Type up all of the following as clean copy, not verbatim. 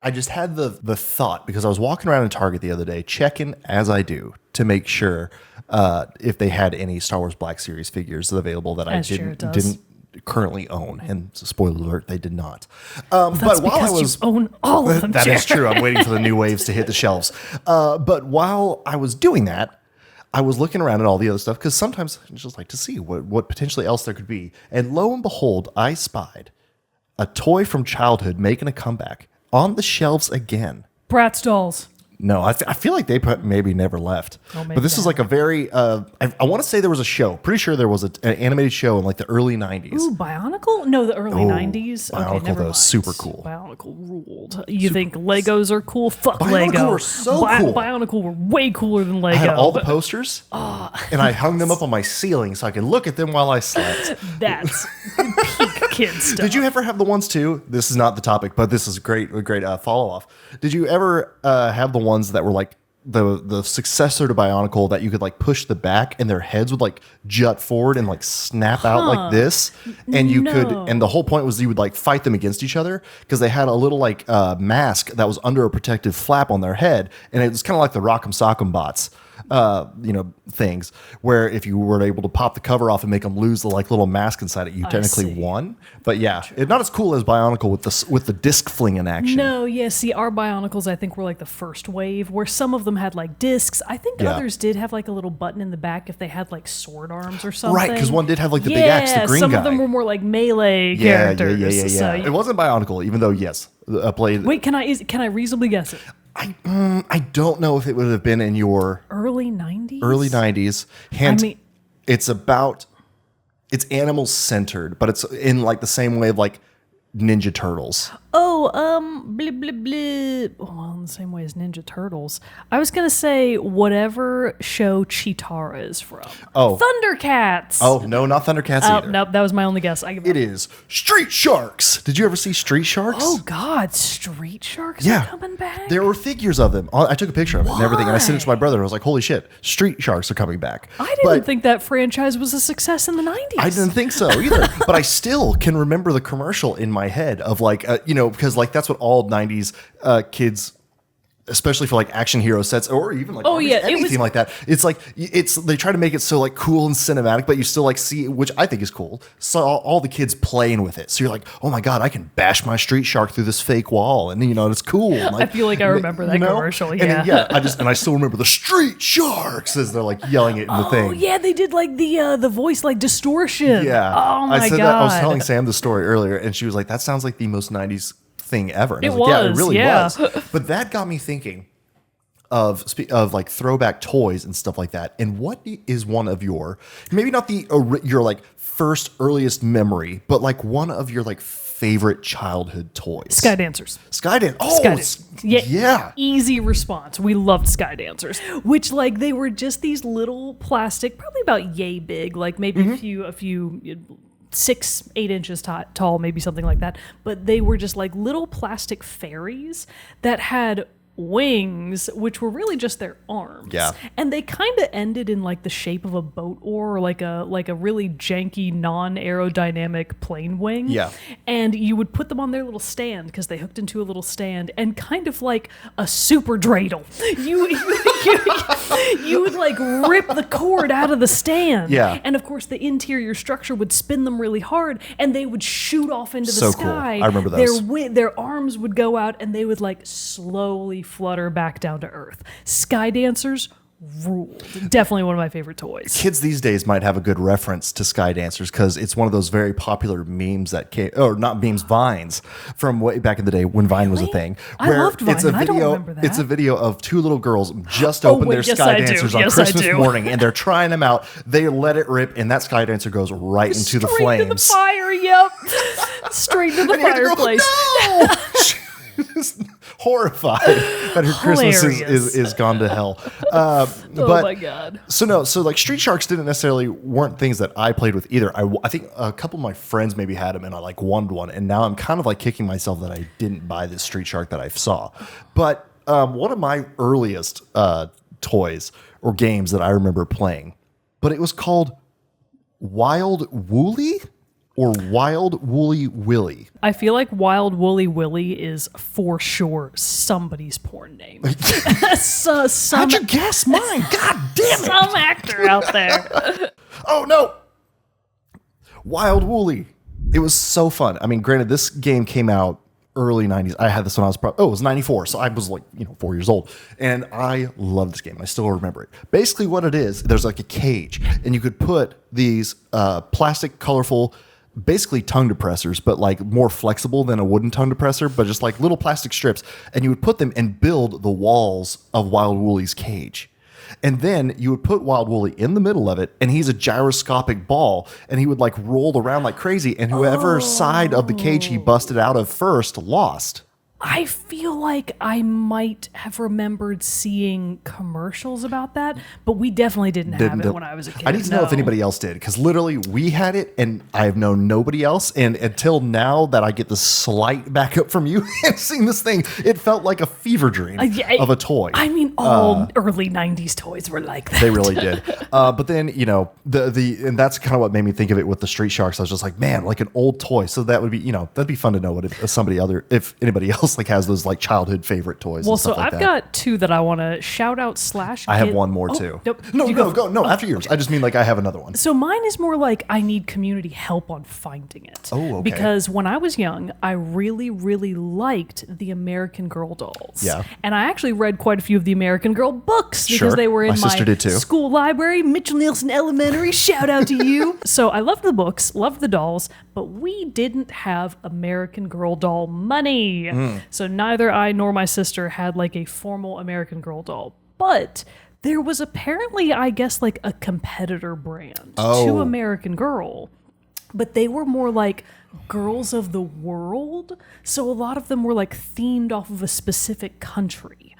I just had the thought because I was walking around in Target the other day, checking as I do to make sure if they had any Star Wars Black Series figures available that As I Jerrett does. didn't currently own. And spoiler alert, they did not. That's but while I because was you own all of them, that is Jerrett. true. I'm waiting for the new waves to hit the shelves. But while I was doing that, I was looking around at all the other stuff because sometimes I just like to see what potentially else there could be. And lo and behold, I spied a toy from childhood making a comeback on the shelves again. Bratz dolls. No, I feel like they maybe never left. Oh, maybe but this is like a very, I want to say there was a show. Pretty sure there was an animated show in like the early 90s. Ooh, Bionicle? No, the early 90s. Bionicle, okay, never though, mind. super cool. Bionicle ruled. You think Legos are cool? Fuck Bionicle Lego. were so cool. Bionicle were way cooler than Lego. I had all the posters, and I hung them up on my ceiling so I could look at them while I slept. That's peak kid stuff. Did you ever have the ones too? This is not the topic, but this is a great follow off. Did you ever have the ones that were like the successor to Bionicle that you could like push the back and their heads would like jut forward and like snap out like this, and you could, and the whole point was you would like fight them against each other because they had a little like mask that was under a protective flap on their head, and it was kind of like the Rock'em Sock'em bots. Things where if you were able to pop the cover off and make them lose the like little mask inside it, you technically won. But yeah, not as cool as Bionicle with the disc fling in action. No, yeah. See, our Bionicles, I think, were like the first wave, where some of them had like discs. I think others did have like a little button in the back if they had like sword arms or something. Right, because one did have like the big axe, the green some guy. of them were more like melee characters. Yeah. So It wasn't Bionicle, even though yes, I played. wait, can I reasonably guess it? I don't know if it would have been in your Early 90s? early 90s. It's animal centered, but it's in like the same way of like Ninja Turtles. Oh, blah, blah, blah. Well, in the same way as Ninja Turtles. I was going to say whatever show Cheetara is from. Oh. Thundercats. Oh, no, not Thundercats Oh, either. nope, that was my only guess. It is Street Sharks. Did you ever see Street Sharks? Oh, God, Street Sharks Yeah. are coming back? There were figures of them. I took a picture of it and everything, and I sent it to my brother. And I was like, holy shit, Street Sharks are coming back. I didn't think that franchise was a success in the 90s. I didn't think so either. But I still can remember the commercial in my head of like, because like that's what all 90s kids, especially for like action hero sets or even like anything like that. It's like they try to make it so like cool and cinematic, but you still like see, which I think is cool. So all the kids playing with it. So you're like, oh my God, I can bash my Street Shark through this fake wall, and it's cool. And, like, I feel like I remember that commercial. Yeah, and then, I still remember the Street Sharks as they're like yelling it in the thing. Oh yeah, they did like the voice like distortion. Yeah. Oh my God. I was telling Sam the story earlier, and she was like, that sounds like the most 90s thing ever. And I was It like, yeah, it was, really yeah. was. But that got me thinking of like throwback toys and stuff like that. And what is one of your, maybe not your like first earliest memory, but like one of your like favorite childhood toys? Sky Dancers. Skydance. Oh, Skydance. yeah. Easy response. We loved Sky Dancers, which like they were just these little plastic, probably about yay big, like maybe a few 6-8 inches tall, maybe something like that. But they were just like little plastic fairies that had wings, which were really just their arms. Yeah. And they kind of ended in like the shape of a boat oar or like a really janky, non-aerodynamic plane wing. Yeah. And you would put them on their little stand because they hooked into a little stand, and kind of like a super dreidel. You would like rip the cord out of the stand. Yeah. And of course the interior structure would spin them really hard, and they would shoot off into the So cool. sky. I remember those. Their arms would go out, and they would like slowly flutter back down to earth. Sky Dancers ruled. Definitely one of my favorite toys. Kids these days might have a good reference to Sky Dancers because it's one of those very popular memes that came, or not memes, Vines from way back in the day when Vine was a thing. I loved Vine, and I don't remember that. It's a video of two little girls just opened their Sky Dancers on Christmas morning, and they're trying them out. They let it rip, and that Sky Dancer goes right into the flames. Straight to the fire, yep. Straight to the fireplace. Horrified that her Christmas is gone to hell. Oh my God. So like Street Sharks weren't things that I played with either. I think a couple of my friends maybe had them, and I like wanted one, and now I'm kind of like kicking myself that I didn't buy this Street Shark that I saw. But one of my earliest toys or games that I remember playing, but it was called Wild Woolly or Wild Woolly Willy? I feel like Wild Woolly Willy is for sure somebody's porn name. How'd you guess mine? God damn it. Some actor out there. Oh, no. Wild Woolly. It was so fun. I mean, granted, this game came out early 90s. I had this when I was it was 94. So I was like, 4 years old. And I love this game. I still remember it. Basically what it is, there's like a cage and you could put these plastic, colorful, basically tongue depressors, but like more flexible than a wooden tongue depressor, but just like little plastic strips. And you would put them and build the walls of Wild Woolly's cage. And then you would put Wild Woolly in the middle of it, and he's a gyroscopic ball, and he would like roll around like crazy, and whoever side of the cage he busted out of first lost. I feel like I might have remembered seeing commercials about that, but we definitely didn't have it when I was a kid. I need to know if anybody else did, because literally we had it, and I have known nobody else. And until now that I get the slight backup from you and seeing this thing, it felt like a fever dream of a toy. I mean, all early 90s toys were like that. They really did. But then, and that's kind of what made me think of it with the Street Sharks. I was just like, man, like an old toy. So that would be, that'd be fun to know what if anybody else like has those like childhood favorite toys. Well, and stuff so like I've that. got two that I want to shout out / I have one more too. Nope. No, after yours. I just mean like I have another one. So mine is more like I need community help on finding it. Oh, okay. Because when I was young, I really, really liked the American Girl dolls. Yeah. And I actually read quite a few of the American Girl books because Sure. they were in My sister did too. school library, Mitchell Nielsen Elementary. Shout out to you. So I loved the books, loved the dolls, but we didn't have American Girl doll money. So neither I nor my sister had like a formal American Girl doll. But there was apparently, I guess, like a competitor brand to American Girl, but they were more like girls of the world. So a lot of them were like themed off of a specific country.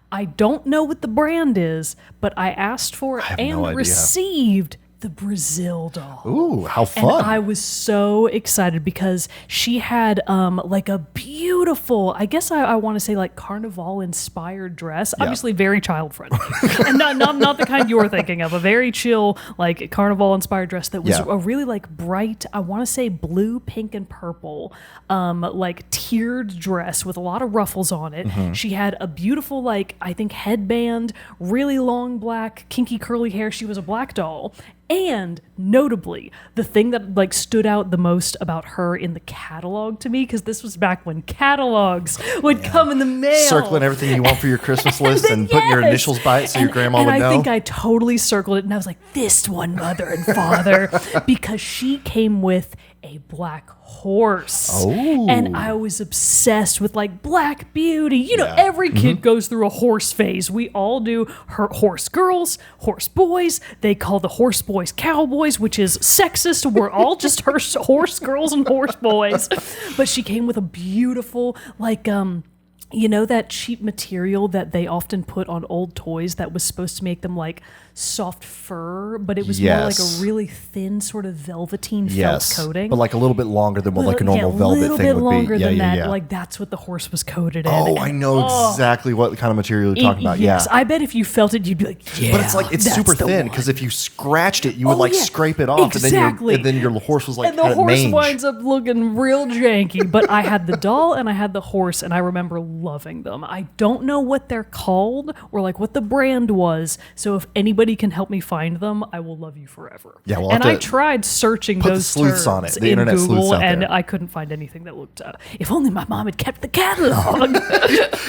I don't know what the brand is, but I asked for it and received the Brazil doll. Ooh, how fun. And I was so excited because she had like a beautiful, I guess I want to say like carnival inspired dress. Yeah. Obviously very child friendly. And not the kind you're thinking of. A very chill like carnival inspired dress that was a really like bright, I want to say blue, pink, and purple like tiered dress with a lot of ruffles on it. Mm-hmm. She had a beautiful like I think headband, really long black kinky curly hair. She was a black doll. And notably, the thing that like stood out the most about her in the catalog to me, because this was back when catalogs would come in the mail. Circling everything you want for your Christmas list and putting your initials by it so your grandma would know. And I think I totally circled it and I was like, this one, mother and father, because she came with a black horse. Oh. And I was obsessed with like Black Beauty. You know, every kid goes through a horse phase. We all do. Horse girls, horse boys. They call the horse boys cowboys, which is sexist. We're all just horse girls and horse boys. But she came with a beautiful, like, that cheap material that they often put on old toys that was supposed to make them like soft fur, but it was more like a really thin sort of velveteen felt coating. But like a little bit longer than what like a normal velvet thing would be. A little bit longer than that. Yeah. Like that's what the horse was coated in. Oh, I know exactly what kind of material you're talking about. Yes, yeah. I bet if you felt it, you'd be like, yeah. But it's like it's super thin because if you scratched it, you would like scrape it off, and then your horse was like and the horse winds up looking real janky. But I had the doll and I had the horse, and I remember loving them. I don't know what they're called or like what the brand was. So if anybody can help me find them, I will love you forever. Yeah, well, and I tried searching those terms on it, the in internet sleuths Google, out and there. I couldn't find anything that looked. If only my mom had kept the catalog.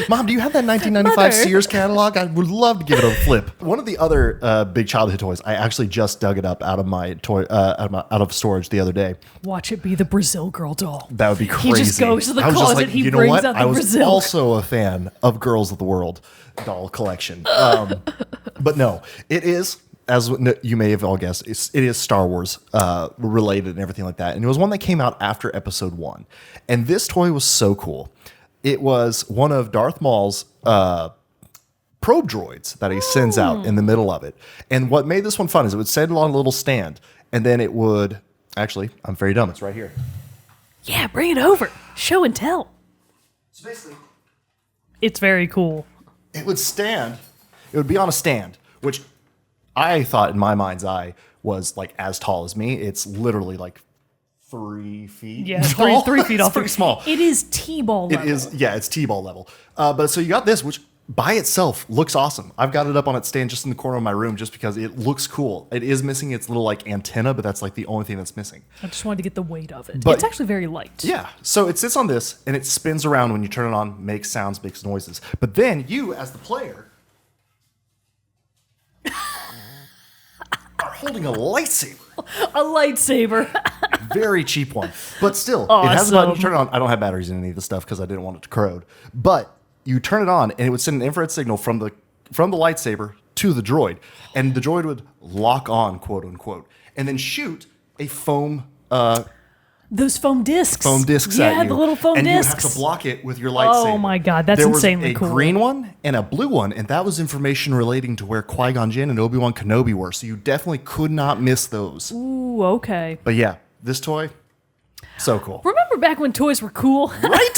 Mom, do you have that 1995 Sears catalog? I would love to give it a flip. One of the other big childhood toys, I actually just dug it up out of my toy out of storage the other day. Watch it be the Brazil girl doll. That would be crazy. He just goes to the I was just closet. like, He you know brings what? out the I was Brazil. Also a fan of Girls of the World doll collection. But no, it is, as you may have all guessed, it is Star Wars related and everything like that. And it was one that came out after Episode 1. And this toy was so cool. It was one of Darth Maul's probe droids that he sends out in the middle of it. And what made this one fun is it would set it on a little stand, and then it would... Actually, I'm very dumb. It's right here. Yeah, bring it over. Show and tell. So basically... It's very cool. It would stand. It would be on a stand, which I thought in my mind's eye was like as tall as me. It's literally like 3 feet. Yeah, tall. 3 feet off. It's pretty small. It is T-ball level. It is, yeah, it's T-ball level. But so you got this, which by itself looks awesome. I've got it up on its stand just in the corner of my room just because it looks cool. It is missing its little like antenna, but that's like the only thing that's missing. I just wanted to get the weight of it. But- It's actually very light. Yeah. So it sits on this and it spins around when you turn it on, makes sounds, makes noises. But then you, as the player, are holding a lightsaber. A lightsaber. Very cheap one. But still, it has a button. You Awesome. turn it on. I don't have batteries in any of the stuff because I didn't want it to corrode. But you turn it on and it would send an infrared signal from the lightsaber to the droid. And the droid would lock on, quote unquote, and then shoot a foam Those foam discs. at you. Yeah, the little foam and discs. you would have to block it with your lightsaber. Oh my God, that's there insanely was a cool. green one and a blue one, and that was information relating to where Qui-Gon Jinn and Obi-Wan Kenobi were. So you definitely could not miss those. Ooh, okay. But yeah, this toy, so cool. Remember back when toys were cool? Right?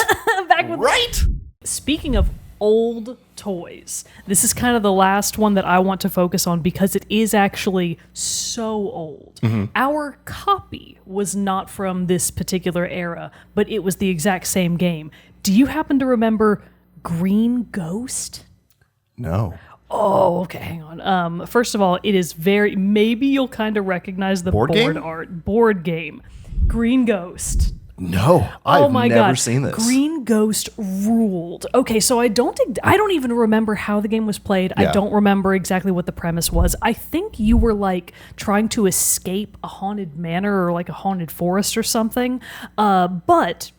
Back when. Right? Speaking of old toys, this is kind of the last one that I want to focus on because it is actually so old. Our copy was not from this particular era, but it was the exact same game. Do you happen to remember Green Ghost? No. Oh, okay, hang on. First of all, it is maybe you'll kind of recognize the Board game? art. Board game. Green Ghost. No, I've never seen this. Green Ghost ruled. Okay, so I don't even remember how the game was played. Yeah. I don't remember exactly what the premise was. I think you were like trying to escape a haunted manor or like a haunted forest or something. But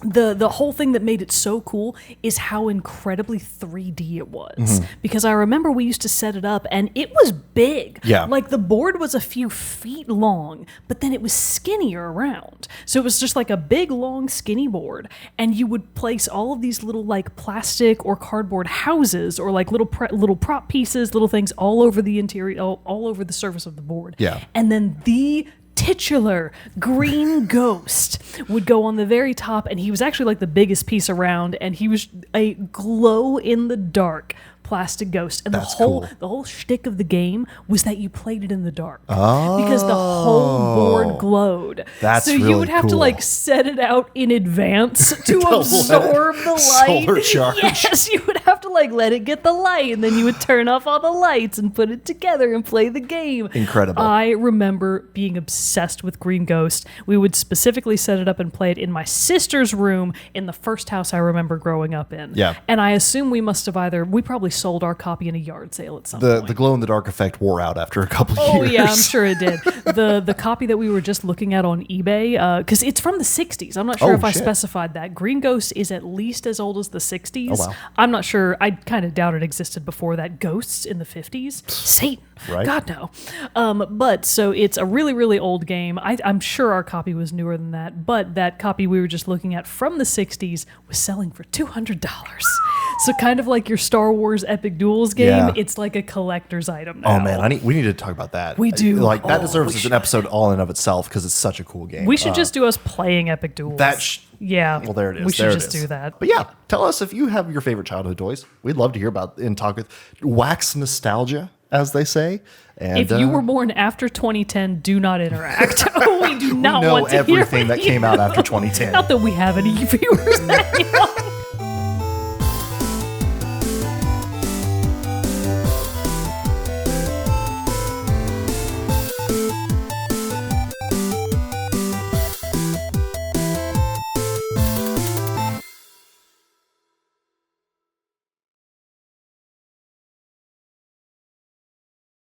the whole thing that made it so cool is how incredibly 3D it was. Mm-hmm. Because I remember we used to set it up and it was big. Yeah. Like the board was a few feet long, but then it was skinnier around. So it was just like a big, long, skinny board. And you would place all of these little like plastic or cardboard houses or like little prop pieces, little things all over the interior, all over the surface of the board. Yeah. And then the titular Green Ghost would go on the very top, and he was actually like the biggest piece around, and he was a glow in the dark plastic ghost. And That's the cool. whole shtick of the game was that you played it in the dark. Because the whole board glowed. That's so you really would have to cool. like set it out in advance to let it absorb the light. solar charge. Yes, you would have to like let it get the light, and then you would turn off all the lights and put it together and play the game. Incredible. I remember being obsessed with Green Ghost. We would specifically set it up and play it in my sister's room in the first house I remember growing up in. Yeah. And I assume we probably sold our copy in a yard sale at some The point. glow in the dark effect wore out after a couple Oh years. yeah, I'm sure it did. The copy that we were just looking at on eBay, because it's from the 60s. I'm not sure Oh, if I shit. specified that. Green Ghost is at least as old as the 60s. Oh, wow. I'm not sure. I kind of doubt it existed before that. Ghosts in the 50s? Satan. Right. God, no. But so it's a really, really old game. I'm sure our copy was newer than that, but that copy we were just looking at from the 60s was selling for $200. So kind of like your Star Wars Epic Duels game, Yeah. it's like a collector's item now. Oh man, we need to talk about that. We do. Like that Oh, deserves we as an episode all in of itself because it's such a cool game. We should just do us playing Epic Duels. Yeah. Well, there it is. We should There it just is. do that. But yeah, tell us if you have your favorite childhood toys. We'd love to hear about and talk with wax nostalgia, as they say. And If you were born after 2010, do not interact. We do not we know want to everything hear that came out after 2010. Not that we have any viewers that young.